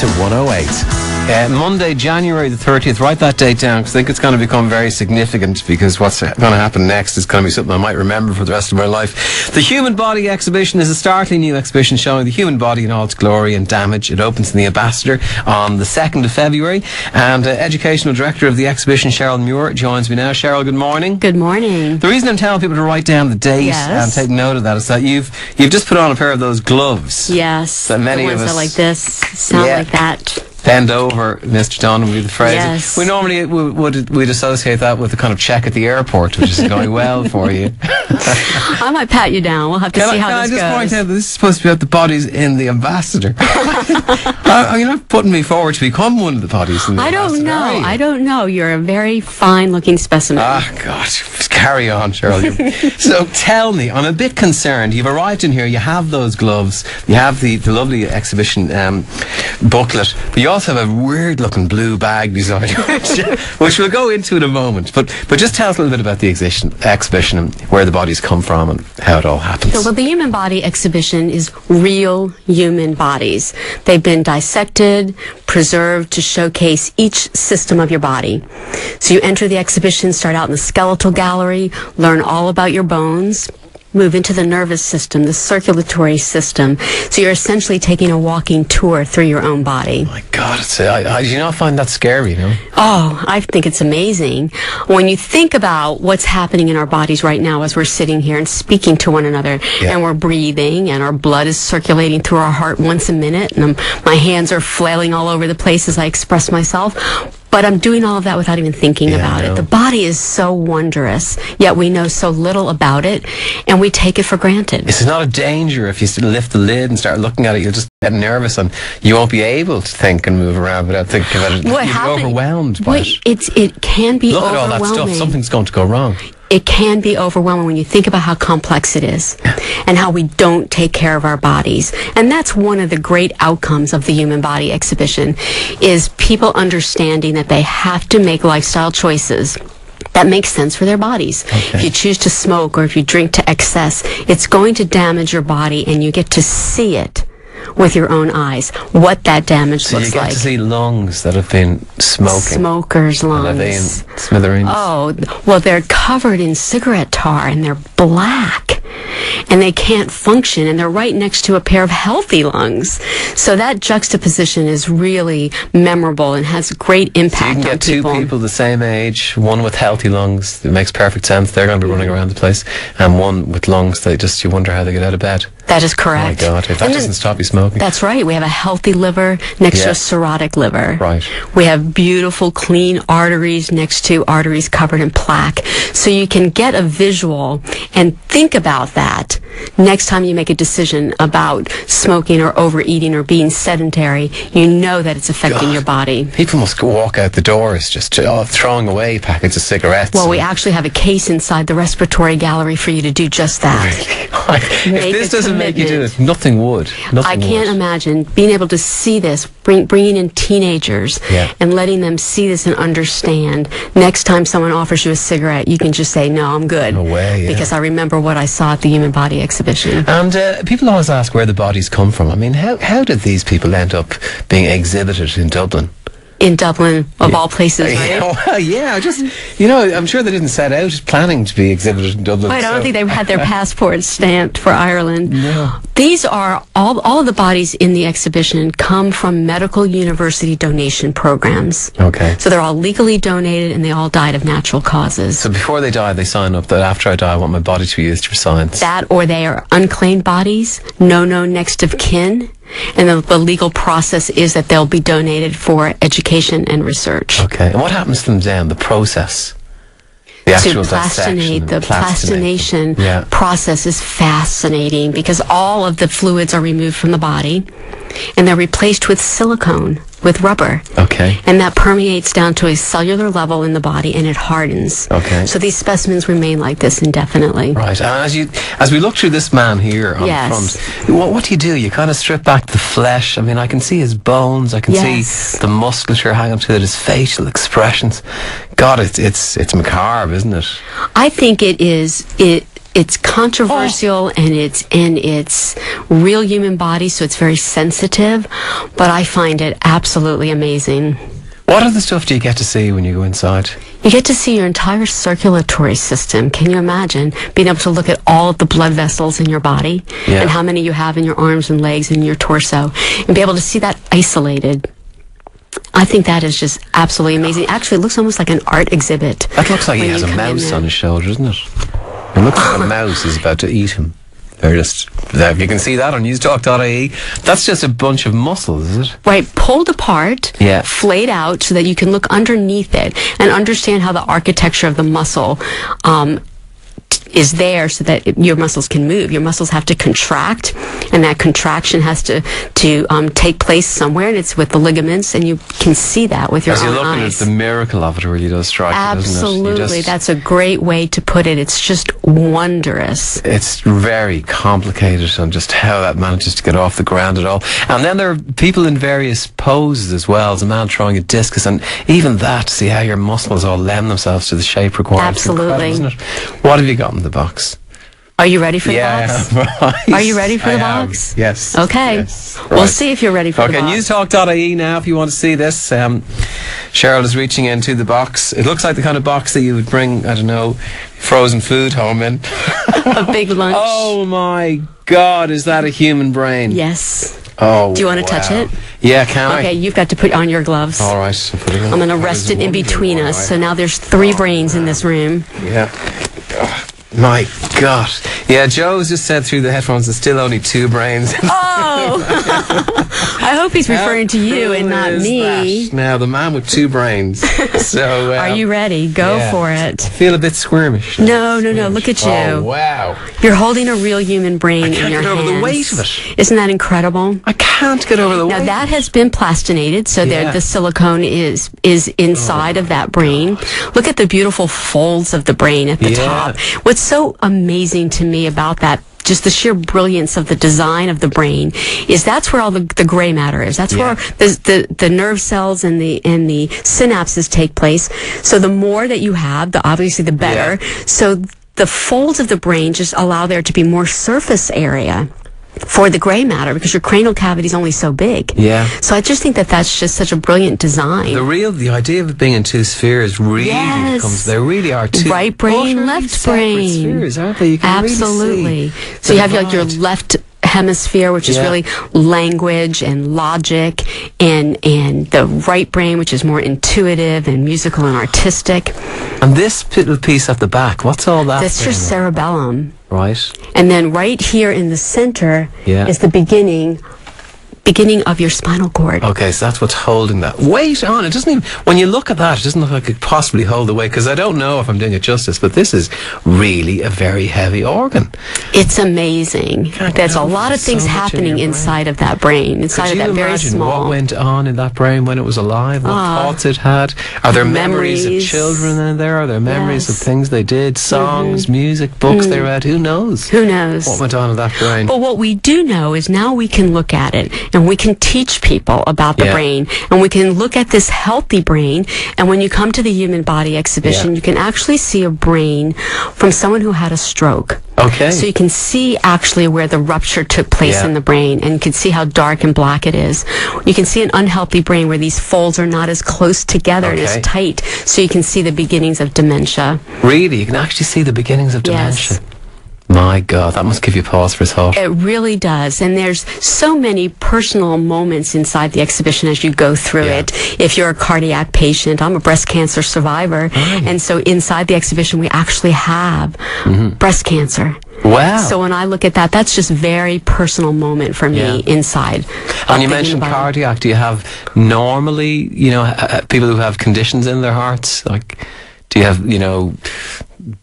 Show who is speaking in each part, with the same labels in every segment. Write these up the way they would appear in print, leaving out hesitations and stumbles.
Speaker 1: to 108. Monday, January the 30th. Write that date down, because I think it's going to become very significant, because what's going to happen next is going to be something I might remember for the rest of my life. The Human Body Exhibition is a startling new exhibition showing the human body in all its glory and damage. It opens in the Ambassador on the 2nd of February, and Educational Director of the exhibition, Cheryl Muir, joins me now. Cheryl, good morning.
Speaker 2: Good morning.
Speaker 1: The reason I'm telling people to write down the date and take note of that is that you've just put on a pair of those gloves.
Speaker 2: Yes.
Speaker 1: That many
Speaker 2: the ones
Speaker 1: of us
Speaker 2: that like this sound like that.
Speaker 1: Bend over, Mr. Don, would be the phrase.
Speaker 2: Yes.
Speaker 1: We normally we'd associate that with the kind of check at the airport, which is going well for you.
Speaker 2: I might pat you down. We'll have to see how this goes.
Speaker 1: Can I just point out that this is supposed to be about the bodies in the Ambassador? You're not putting me forward to become one of the bodies in the Ambassador.
Speaker 2: I don't know. You're a very fine-looking specimen.
Speaker 1: Ah, God. Just carry on, Cheryl. So tell me, I'm a bit concerned. You've arrived in here, you have those gloves, you have the lovely exhibition booklet, but you also have a weird-looking blue bag beside you, which we'll go into in a moment. But just tell us a little bit about the exhibition and where the bodies come from and how it all happens.
Speaker 2: So, the Human Body Exhibition is real human bodies. They've been dissected, preserved to showcase each system of your body. So you enter the exhibition, start out in the skeletal gallery, learn all about your bones, move into the nervous system, the circulatory system. So you're essentially taking a walking tour through your own body.
Speaker 1: Oh my God, I do not find that scary, no?
Speaker 2: Oh, I think it's amazing. When you think about what's happening in our bodies right now as we're sitting here and speaking to one another, and we're breathing, and our blood is circulating through our heart once a minute, and my hands are flailing all over the place as I express myself. But I'm doing all of that without even thinking about it. The body is so wondrous, yet we know so little about it, and we take it for granted.
Speaker 1: It's not a danger if you lift the lid and start looking at it. You'll just get nervous and you won't be able to think and move around without thinking about it. You'll be overwhelmed by it.
Speaker 2: It can be
Speaker 1: Look
Speaker 2: overwhelming.
Speaker 1: at all that stuff. Something's going to go wrong.
Speaker 2: It can be overwhelming when you think about how complex it is and how we don't take care of our bodies. And that's one of the great outcomes of the Human Body Exhibition, is people understanding that they have to make lifestyle choices that make sense for their bodies. If you choose to smoke or if you drink to excess, it's going to damage your body, and you get to see it with your own eyes, what that damage looks like.
Speaker 1: So you get to see lungs that have been smoking.
Speaker 2: Smokers' lungs.
Speaker 1: Are they in smithereens?
Speaker 2: Oh, well, they're covered in cigarette tar, and they're black, and they can't function, and they're right next to a pair of healthy lungs. So that juxtaposition is really memorable and has great impact on people.
Speaker 1: So you can get two people the same age, one with healthy lungs, it makes perfect sense, they're going to be running around the place, and one with lungs that you wonder how they get out of bed.
Speaker 2: That is correct.
Speaker 1: Oh my God, if that doesn't stop you smoking.
Speaker 2: That's right. We have a healthy liver next to a cirrhotic liver.
Speaker 1: Right.
Speaker 2: We have beautiful, clean arteries next to arteries covered in plaque. So you can get a visual and think about that next time you make a decision about smoking or overeating or being sedentary. You know that it's affecting your body.
Speaker 1: People must walk out the doors just throwing away packets of cigarettes.
Speaker 2: Well, we actually have a case inside the respiratory gallery for you to do just that.
Speaker 1: If this doesn't make you do it, nothing would.
Speaker 2: I can't imagine being able to see this, bringing in teenagers and letting them see this and understand. Next time someone offers you a cigarette, you can just say, no, I'm good.
Speaker 1: No way,
Speaker 2: because I remember what I saw at the Human Body Exhibition.
Speaker 1: And people always ask where the bodies come from. I mean, how did these people end up being exhibited in Dublin?
Speaker 2: In Dublin, of all places, right?
Speaker 1: Well, I'm sure they didn't set out planning to be exhibited in Dublin.
Speaker 2: Wait, I don't think they had their passports stamped for Ireland.
Speaker 1: No.
Speaker 2: These are, all of the bodies in the exhibition come from medical university donation programs.
Speaker 1: Okay.
Speaker 2: So they're all legally donated, and they all died of natural causes.
Speaker 1: So before they die, they sign up that after I die, I want my body to be used for science.
Speaker 2: That, or they are unclaimed bodies, no known next of kin. And the legal process is that they'll be donated for education and research.
Speaker 1: Okay. And what happens to them then? The process? The actual dissection.
Speaker 2: The plastination process is fascinating, because all of the fluids are removed from the body, and they're replaced with silicone, with rubber.
Speaker 1: Okay.
Speaker 2: And that permeates down to a cellular level in the body, and it hardens.
Speaker 1: Okay.
Speaker 2: So these specimens remain like this indefinitely.
Speaker 1: Right. And as we look through this man here on the front, what do? You kind of strip back the flesh. I mean, I can see his bones. I can see the musculature hanging to it, his facial expressions. God, it's macabre, isn't it?
Speaker 2: I think it is. it's controversial and it's real human body, so it's very sensitive, but I find it absolutely amazing.
Speaker 1: What other stuff do you get to see when you go inside?
Speaker 2: You get to see your entire circulatory system. Can you imagine being able to look at all of the blood vessels in your body and how many you have in your arms and legs and your torso, and be able to see that isolated? I think that is just absolutely amazing. Actually, it looks almost like an art exhibit.
Speaker 1: That looks like he has a mouse on his shoulder, doesn't it? It looks like a mouse is about to eat him. They're just, if you can see that on newstalk.ie, that's just a bunch of muscles, is it?
Speaker 2: Right, pulled apart, flayed out so that you can look underneath it and understand how the architecture of the muscle is there so that your muscles can move. Your muscles have to contract, and that contraction has to take place somewhere, and it's with the ligaments, and you can see that with your own eyes.
Speaker 1: As you're looking at the miracle of it really does strike you, doesn't it?
Speaker 2: Absolutely. That's a great way to put it. It's just wondrous.
Speaker 1: It's very complicated on just how that manages to get off the ground at all. And then there are people in various poses as well. There's a man throwing a discus, and even that, to see how your muscles all lend themselves to the shape required.
Speaker 2: Absolutely.
Speaker 1: Isn't it? What have you got in the box?
Speaker 2: Are you ready for the box?
Speaker 1: Right.
Speaker 2: Are you ready for the box?
Speaker 1: Yes.
Speaker 2: Okay.
Speaker 1: Yes. Right.
Speaker 2: We'll see if you're ready for the box.
Speaker 1: Newstalk.ie now if you want to see this. Cheryl is reaching into the box. It looks like the kind of box that you would bring, I don't know, frozen food home in.
Speaker 2: A big lunch.
Speaker 1: Oh my God, is that a human brain?
Speaker 2: Yes.
Speaker 1: Oh,
Speaker 2: do you want to touch it?
Speaker 1: Yeah, can I?
Speaker 2: Okay, you've got to put on your gloves.
Speaker 1: All right.
Speaker 2: I'm going to rest it in between us. So now there's 3 brains in this room.
Speaker 1: Yeah. My God. Yeah, Joe's just said through the headphones there's still only 2 brains.
Speaker 2: Oh! I hope he's referring to you and not me.
Speaker 1: That? Now, the man with 2 brains. So,
Speaker 2: are you ready? Go for it.
Speaker 1: I feel a bit squirmish.
Speaker 2: No. Look at you.
Speaker 1: Oh, wow.
Speaker 2: You're holding a real human brain in your hands. I can't
Speaker 1: get over the weight of it.
Speaker 2: Isn't that incredible?
Speaker 1: I can't get over the weight.
Speaker 2: Now, that has been plastinated, so the silicone is inside of that brain. Look at the beautiful folds of the brain at the top. What's so amazing to me about that, just the sheer brilliance of the design of the brain, is that's where all the gray matter is. That's where the nerve cells and the synapses take place. So the more that you have, obviously the better. So the folds of the brain just allow there to be more surface area for the gray matter, because your cranial cavity is only so big. Yeah. So I just think that that's just such a brilliant design.
Speaker 1: The idea of it being in 2 spheres really becomes, there really are 2
Speaker 2: right brain, left brain
Speaker 1: spheres, aren't they? You can
Speaker 2: absolutely.
Speaker 1: Really see
Speaker 2: so you have like your left hemisphere, which is really language and logic, and the right brain, which is more intuitive and musical and artistic.
Speaker 1: And this little piece at the back, what's all that?
Speaker 2: That's your cerebellum.
Speaker 1: Right.
Speaker 2: And then right here in the center is the beginning of your spinal cord.
Speaker 1: Okay, so that's what's holding that weight on. It doesn't even, when you look at that, it doesn't look like it could possibly hold the weight, because I don't know if I'm doing it justice, but this is really a very heavy organ.
Speaker 2: It's amazing. There's a lot of things happening inside of that brain, inside of that very small.
Speaker 1: What went on in that brain when it was alive? What thoughts it had? Are there memories of children in there? Are there memories of things they did? Songs, music, books they read? Who knows?
Speaker 2: Who knows?
Speaker 1: What went on in that brain?
Speaker 2: But what we do know is now we can look at it, and we can teach people about the brain, and we can look at this healthy brain, and when you come to the Human Body Exhibition, you can actually see a brain from someone who had a stroke.
Speaker 1: Okay.
Speaker 2: So you can see actually where the rupture took place in the brain, and you can see how dark and black it is. You can see an unhealthy brain where these folds are not as close together and as tight, so you can see the beginnings of dementia.
Speaker 1: Really? You can actually see the beginnings of dementia? Yes. My God, that must give you pause for thought.
Speaker 2: It really does. And there's so many personal moments inside the exhibition as you go through it. If you're a cardiac patient, I'm a breast cancer survivor. And so inside the exhibition, we actually have breast cancer.
Speaker 1: Wow.
Speaker 2: So when I look at that, that's just a very personal moment for me inside.
Speaker 1: And you mentioned cardiac. Do you have normally, people who have conditions in their hearts? Like, do you have,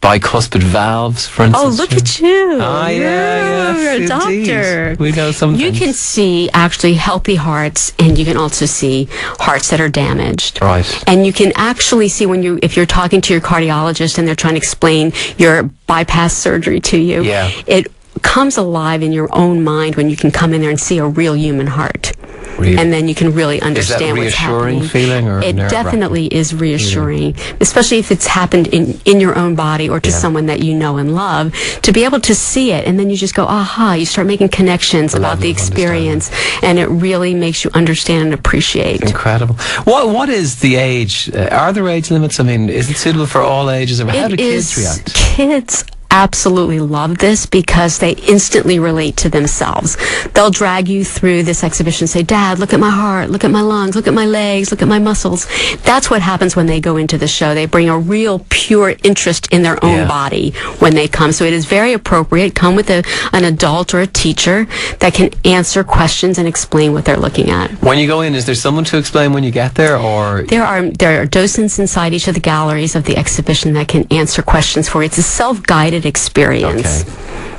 Speaker 1: bicuspid valves, for instance?
Speaker 2: Oh, look at you.
Speaker 1: Ah,
Speaker 2: You're a doctor.
Speaker 1: We know something.
Speaker 2: You can see actually healthy hearts, and you can also see hearts that are damaged.
Speaker 1: Right.
Speaker 2: And you can actually see if you're talking to your cardiologist and they're trying to explain your bypass surgery to you, it comes alive in your own mind when you can come in there and see a real human heart.
Speaker 1: Really?
Speaker 2: And then you can really understand what's happening.
Speaker 1: Is that reassuring feeling or
Speaker 2: It
Speaker 1: nerve-wracking?
Speaker 2: definitely is reassuring, especially if it's happened in your own body or to someone that you know and love, to be able to see it, and then you just go, aha, you start making connections about the experience, and it really makes you understand and appreciate.
Speaker 1: Incredible. What is the age? Are there age limits? I mean, is it suitable for all ages, or how do kids react?
Speaker 2: Kids absolutely love this because they instantly relate to themselves. They'll drag you through this exhibition and say, Dad, look at my heart, look at my lungs, look at my legs, look at my muscles. That's what happens when they go into the show. They bring a real pure interest in their own body when they come. So it is very appropriate. Come with an adult or a teacher that can answer questions and explain what they're looking at.
Speaker 1: When you go in, is there someone to explain when you get there, or?
Speaker 2: There are docents inside each of the galleries of the exhibition that can answer questions for you. It's a self-guided experience.
Speaker 1: Okay.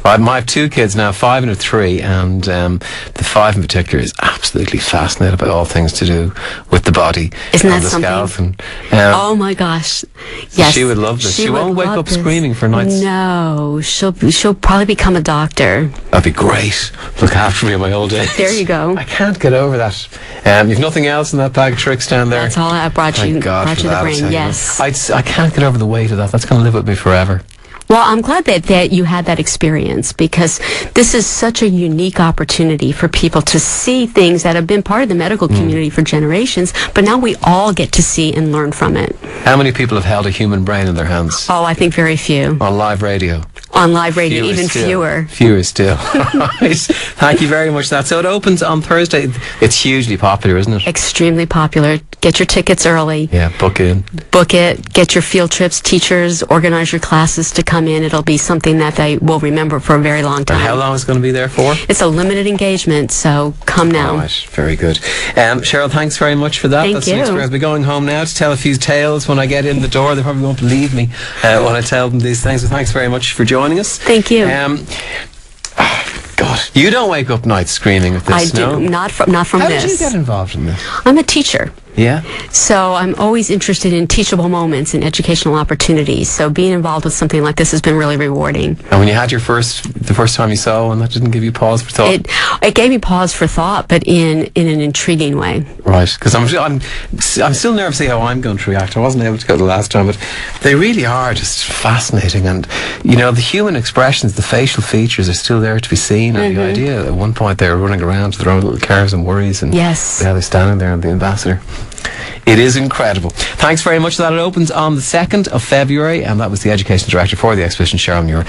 Speaker 1: I have two kids now, 5 and a 3, and the 5 in particular is absolutely fascinated by all things to do with the body.
Speaker 2: Isn't that
Speaker 1: the
Speaker 2: something?
Speaker 1: Scalp and,
Speaker 2: oh my gosh! Yes,
Speaker 1: she would love this. She won't wake up
Speaker 2: this.
Speaker 1: screaming for nights.
Speaker 2: No, she'll probably become a doctor.
Speaker 1: That'd be great. Look after me in my old age.
Speaker 2: There you go.
Speaker 1: I can't get over that. You've nothing else in that bag of tricks down there.
Speaker 2: That's all I brought you.
Speaker 1: Thank God
Speaker 2: brought
Speaker 1: for
Speaker 2: you the
Speaker 1: that,
Speaker 2: brain. Yes.
Speaker 1: I can't get over the weight of that. That's going to live with me forever.
Speaker 2: Well, I'm glad that you had that experience, because this is such a unique opportunity for people to see things that have been part of the medical community for generations, but now we all get to see and learn from it.
Speaker 1: How many people have held a human brain in their hands?
Speaker 2: Oh, I think very few.
Speaker 1: On live radio?
Speaker 2: On live radio, even fewer.
Speaker 1: Fewer still. Right. Thank you very much for that. So it opens on Thursday. It's hugely popular, isn't it?
Speaker 2: Extremely popular. Get your tickets early.
Speaker 1: Yeah, book in.
Speaker 2: Book it. Get your field trips. Teachers, organize your classes to come in. It'll be something that they will remember for a very long time.
Speaker 1: And how long is it going to be there for?
Speaker 2: It's a limited engagement, so come now.
Speaker 1: All right, very good. Cheryl, thanks very much for that.
Speaker 2: Thank
Speaker 1: That's
Speaker 2: you.
Speaker 1: an experience. I'll be going home now to tell a few tales when I get in the door. They probably won't believe me when I tell them these things. So thanks very much for joining us.
Speaker 2: Thank you.
Speaker 1: God, you don't wake up nights screaming at this,
Speaker 2: I do.
Speaker 1: no?
Speaker 2: Not from
Speaker 1: How
Speaker 2: this.
Speaker 1: did you get involved in this?
Speaker 2: I'm a teacher.
Speaker 1: Yeah?
Speaker 2: So I'm always interested in teachable moments and educational opportunities. So being involved with something like this has been really rewarding.
Speaker 1: And when you had the first time you saw one, that didn't give you pause for thought?
Speaker 2: It gave me pause for thought, but in an intriguing way.
Speaker 1: Right, because I'm still nervous to see how I'm going to react. I wasn't able to go the last time, but they really are just fascinating. And, you know, the human expressions, the facial features are still there to be seen. And the idea, at one point, they were running around to their own little cars and worries. And
Speaker 2: yes.
Speaker 1: They're standing there on the Ambassador. It is incredible. Thanks very much for that. It opens on the 2nd of February, and that was the Education Director for the exhibition, Cheryl Muir.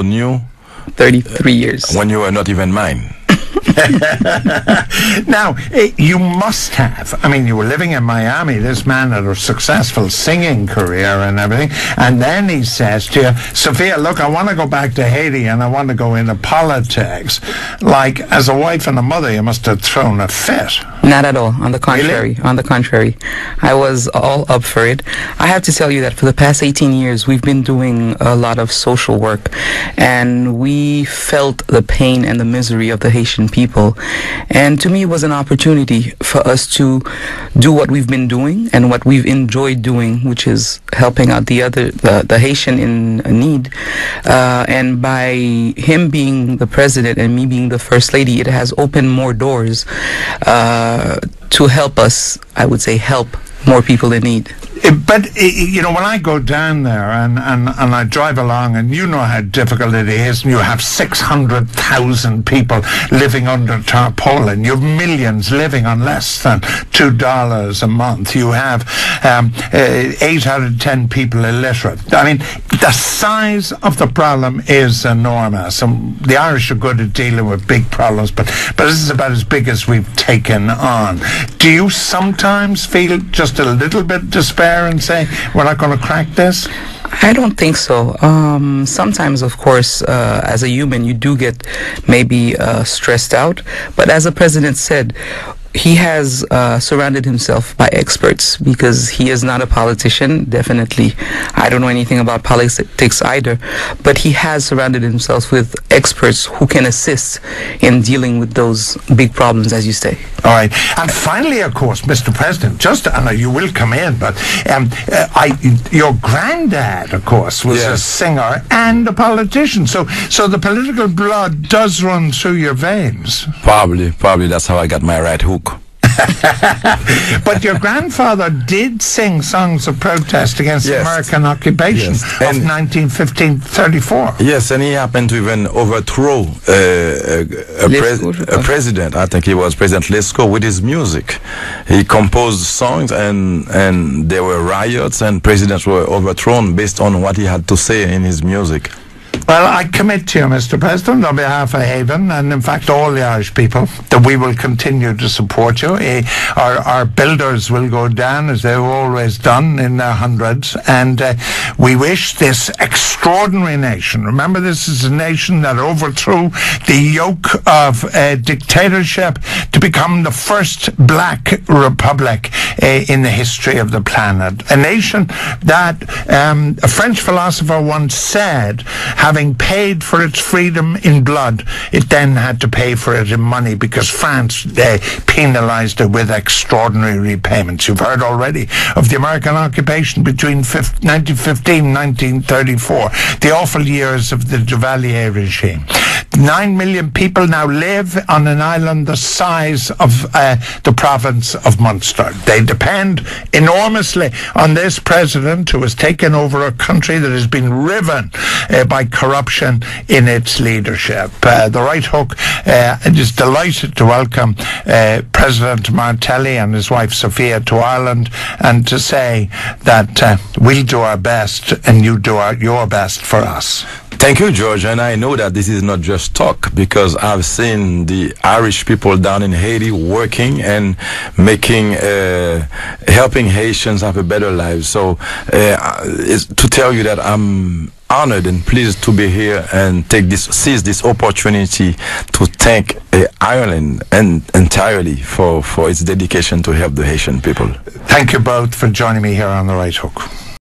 Speaker 3: known you
Speaker 4: 33 years.
Speaker 3: when you were not even mine.
Speaker 5: Now, you must have. I mean, you were living in Miami. This man had a successful singing career and everything. And then he says to you, Sophia, look, I want to go back to Haiti and I want to go into politics. Like, as a wife and a mother, you must have thrown a fit.
Speaker 4: Not at all. On the contrary.
Speaker 5: Really?
Speaker 4: On the contrary. I was all up for it. I have to tell you that for the past 18 years, we've been doing a lot of social work. And we felt the pain and the misery of the Haitian people. And to me, it was an opportunity for us to do what we've been doing and what we've enjoyed doing, which is helping out the Haitian in need. And by him being the president and me being the first lady, it has opened more doors to help us, I would say, help more people in need.
Speaker 5: But, you know, when I go down there and I drive along, and you know how difficult it is, and you have 600,000 people living under tarpaulin, you have millions living on less than $2 a month, you have 8 out of 10 people illiterate. I mean, the size of the problem is enormous, and the Irish are good at dealing with big problems, but this is about as big as we've taken on. Do you sometimes feel just a little bit despair and say, we're not going to crack this?
Speaker 4: I don't think so. Sometimes, of course, as a human, you do get maybe stressed out. But as the president said, he has surrounded himself by experts, because he is not a politician. Definitely, I don't know anything about politics either, but he has surrounded himself with experts who can assist in dealing with those big problems, as you say.
Speaker 5: All right. And finally, of course, Mr. President, just, and you will come in, but your granddad, of course, was a singer and a politician. So the political blood does run through your veins.
Speaker 3: Probably that's how I got my right hook.
Speaker 5: But your grandfather did sing songs of protest against American occupation of 1934.
Speaker 3: Yes, and he happened to even overthrow a president. I think he was President Lescaut, with his music. He composed songs, and there were riots, and presidents were overthrown based on what he had to say in his music.
Speaker 5: Well, I commit to you, Mr. President, on behalf of Haven, and in fact all the Irish people, that we will continue to support you. Our builders will go down, as they've always done, in their hundreds, and we wish this extraordinary nation, remember, this is a nation that overthrew the yoke of dictatorship to become the first black republic in the history of the planet. A nation that a French philosopher once said, having paid for its freedom in blood, it then had to pay for it in money, because France penalized it with extraordinary repayments. You've heard already of the American occupation between 1915 and 1934, the awful years of the Duvalier regime. 9 million people now live on an island the size of the province of Munster. They depend enormously on this president, who has taken over a country that has been riven by corruption in its leadership. The Right Hook is delighted to welcome President Martelly and his wife Sophia to Ireland, and to say that we'll do our best and you do your best for us.
Speaker 3: Thank you, George, and I know that this is not just talk, because I've seen the Irish people down in Haiti working and making, helping Haitians have a better life. So, it's to tell you that I'm honored and pleased to be here and seize this opportunity to thank Ireland and entirely for its dedication to help the Haitian people.
Speaker 5: Thank you both for joining me here on The Right Hook.